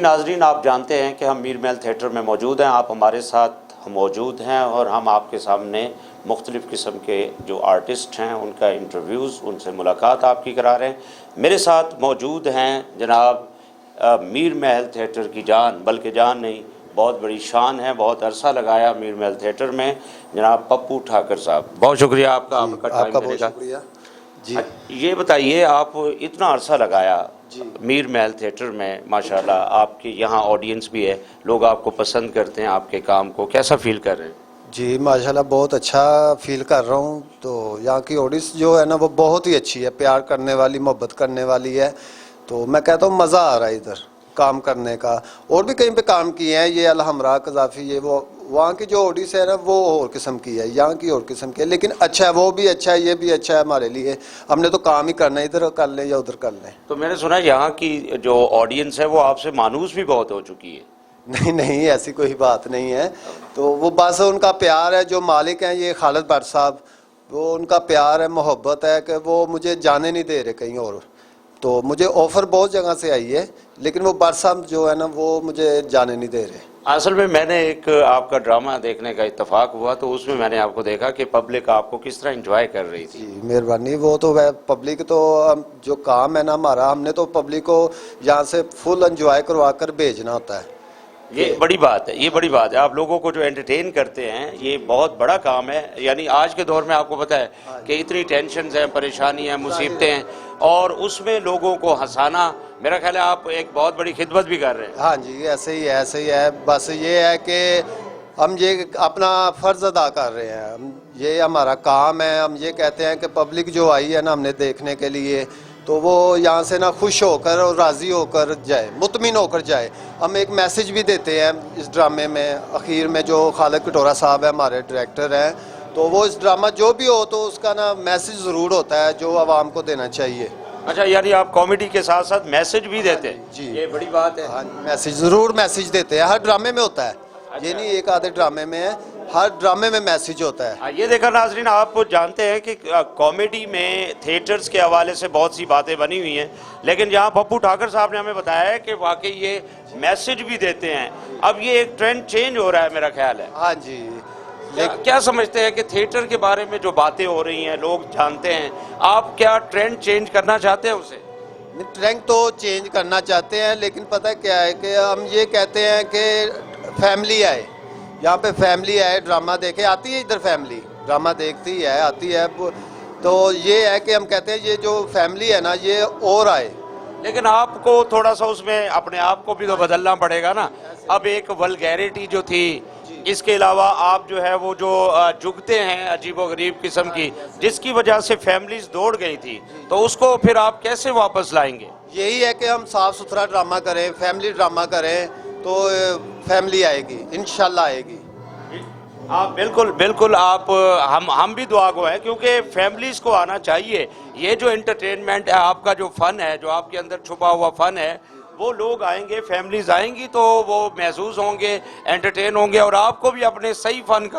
नाजरीन, आप जानते हैं कि हम मीर महल थिएटर में मौजूद हैं। आप हमारे साथ मौजूद हैं और हम आपके सामने मुख्तलिफ़ किस्म के जो आर्टिस्ट हैं उनका इंटरव्यूज़, उनसे मुलाकात आपकी करा रहे हैं। मेरे साथ मौजूद हैं जनाब मीर महल थिएटर की जान, बल्कि जान नहीं, बहुत बड़ी शान है, बहुत अरसा लगाया मीर महल थिएटर में, जनाब पप्पू ठाकर साहब। बहुत शुक्रिया आपका टाइम देने का। जी, ये बताइए, आप इतना अरसा लगाया मीर महल थिएटर में, माशाल्लाह आपके यहाँ ऑडियंस भी है, लोग आपको पसंद करते हैं, आपके काम को कैसा फील कर रहे हैं? जी माशाल्लाह बहुत अच्छा फील कर रहा हूँ। तो यहाँ की ऑडियंस जो है ना वो बहुत ही अच्छी है, प्यार करने वाली, मोहब्बत करने वाली है। तो मैं कहता हूँ मज़ा आ रहा है इधर काम करने का। और भी कहीं पे काम किए हैं, ये अलहमरा कज़ाफ़ी, ये वो, वहाँ की जो ऑडियंस है ना वो और किस्म की है, यहाँ की और किस्म की है, लेकिन अच्छा है, वो भी अच्छा है, ये भी अच्छा है हमारे लिए। हमने तो काम ही करना है, इधर कर लें या उधर कर लें। तो मैंने सुना यहाँ की जो ऑडियंस है वो आपसे मानूस भी बहुत हो चुकी है। नहीं नहीं, ऐसी कोई बात नहीं है। तो वो बस उनका प्यार है, जो मालिक हैं ये खालिद भट्ट साहब, वो उनका प्यार है, मोहब्बत है कि वो मुझे जाने नहीं दे रहे कहीं और। तो मुझे ऑफ़र बहुत जगह से आई है, लेकिन वो भट्ट साहब जो है ना वो मुझे जाने नहीं दे रहे। असल में मैंने एक आपका ड्रामा देखने का इत्तेफाक हुआ, तो उसमें मैंने आपको देखा कि पब्लिक आपको किस तरह एंजॉय कर रही थी। जी मेहरबानी। वो तो वह पब्लिक तो जो काम है ना हमारा, हमने तो पब्लिक को यहाँ से फुल एंजॉय करवा कर भेजना होता है। ये बड़ी बात है, ये बड़ी बात है। आप लोगों को जो एंटरटेन करते हैं ये बहुत बड़ा काम है। यानी आज के दौर में आपको पता है कि इतनी टेंशन हैं, परेशानी हैं, मुसीबतें हैं, और उसमें लोगों को हंसाना, मेरा ख्याल है आप एक बहुत बड़ी खिदमत भी कर रहे हैं। हाँ जी, ऐसे ही है, ऐसे ही है। बस ये है कि हम ये अपना फ़र्ज़ अदा कर रहे हैं, हम ये हमारा काम है। हम ये कहते हैं कि पब्लिक जो आई है ना हमने देखने के लिए, तो वो यहाँ से ना खुश होकर और राज़ी होकर जाए, मुतमिन होकर जाए। हम एक मैसेज भी देते हैं इस ड्रामे में, आखिर में जो खालिद कटोरा साहब है हमारे डायरेक्टर हैं, तो वो इस ड्रामा जो भी हो तो उसका ना मैसेज ज़रूर होता है जो आवाम को देना चाहिए। अच्छा, यानी आप कॉमेडी के साथ साथ मैसेज भी देते हैं? जी, ये बड़ी बात है। हाँ, मैसेज ज़रूर मैसेज देते हैं, हर ड्रामे में होता है। अच्छा। ये नहीं एक आधे ड्रामे में है, हर ड्रामे में मैसेज होता है। ये देखा नाजरीन, आप जानते हैं कि कॉमेडी में थिएटर्स के हवाले से बहुत सी बातें बनी हुई हैं, लेकिन यहाँ पप्पू ठाकर साहब ने हमें बताया है कि वाकई ये मैसेज भी देते हैं। अब ये एक ट्रेंड चेंज हो रहा है मेरा ख्याल है। हाँ जी। क्या समझते हैं कि थिएटर के बारे में जो बातें हो रही हैं, लोग जानते हैं, आप क्या ट्रेंड चेंज करना चाहते हैं उसे? ट्रेंड तो चेंज करना चाहते हैं, लेकिन पता क्या है कि हम ये कहते हैं कि फैमिली आए, यहाँ पे फैमिली आए, ड्रामा देखे, आती है इधर फैमिली, ड्रामा देखती है, आती है। तो ये है कि हम कहते हैं ये जो फैमिली है ना ये और आए। लेकिन आपको थोड़ा सा उसमें अपने आप को भी तो बदलना पड़ेगा ना। अब एक वल्गैरिटी जो थी, इसके अलावा आप जो है वो जो जुगते हैं अजीबोगरीब किस्म की, जिसकी वजह से फैमिलीज दौड़ गई थी, तो उसको फिर आप कैसे वापस लाएंगे? यही है कि हम साफ सुथरा ड्रामा करें, फैमिली ड्रामा करें, तो फैमिली आएगी, इंशाल्लाह आएगी। आप बिल्कुल बिल्कुल, आप हम भी दुआ गो हैं, क्योंकि फैमिलीज को आना चाहिए। ये जो एंटरटेनमेंट है, आपका जो फन है, जो आपके अंदर छुपा हुआ फन है, वो लोग आएंगे, फैमिलीज आएंगी तो वो महसूस होंगे, एंटरटेन होंगे, और आपको भी अपने सही फन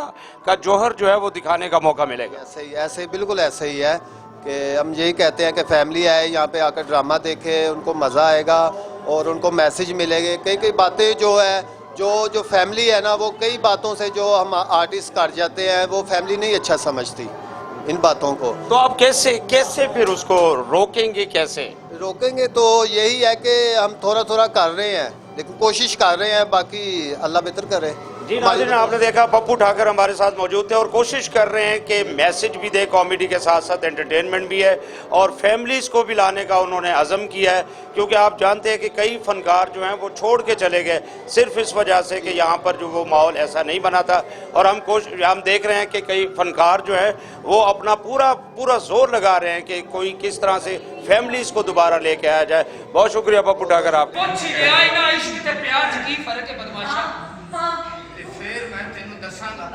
का जौहर जो है वो दिखाने का मौका मिलेगा। ऐसे ही बिल्कुल ऐसे ही है कि हम यही कहते हैं कि फैमिली आए, यहाँ पे आकर ड्रामा देखे, उनको मज़ा आएगा और उनको मैसेज मिलेंगे। कई कई बातें जो है, जो फैमिली है ना, वो कई बातों से जो हम आर्टिस्ट कर जाते हैं, वो फैमिली नहीं अच्छा समझती इन बातों को। तो आप कैसे फिर उसको रोकेंगे? कैसे रोकेंगे? तो यही है कि हम थोड़ा थोड़ा कर रहे हैं, लेकिन कोशिश कर रहे हैं, बाकी अल्लाह बेहतर करे। जी नाज़रीन, आपने देखा पप्पू ठाकर हमारे साथ मौजूद थे और कोशिश कर रहे हैं कि मैसेज भी दे, कॉमेडी के साथ साथ एंटरटेनमेंट भी है, और फैमिलीज़ को भी लाने का उन्होंने अज़म किया है। क्योंकि आप जानते हैं कि कई फनकार जो हैं वो छोड़ के चले गए सिर्फ इस वजह से कि यहाँ पर जो वो माहौल ऐसा नहीं बना था। और हम देख रहे हैं कि कई फनकार जो है वो अपना पूरा जोर लगा रहे हैं कि कोई किस तरह से फैमिलीज़ को दोबारा लेके आया जाए। बहुत शुक्रिया पप्पू ठाकर आप। फिर मैं तेन दसांगा।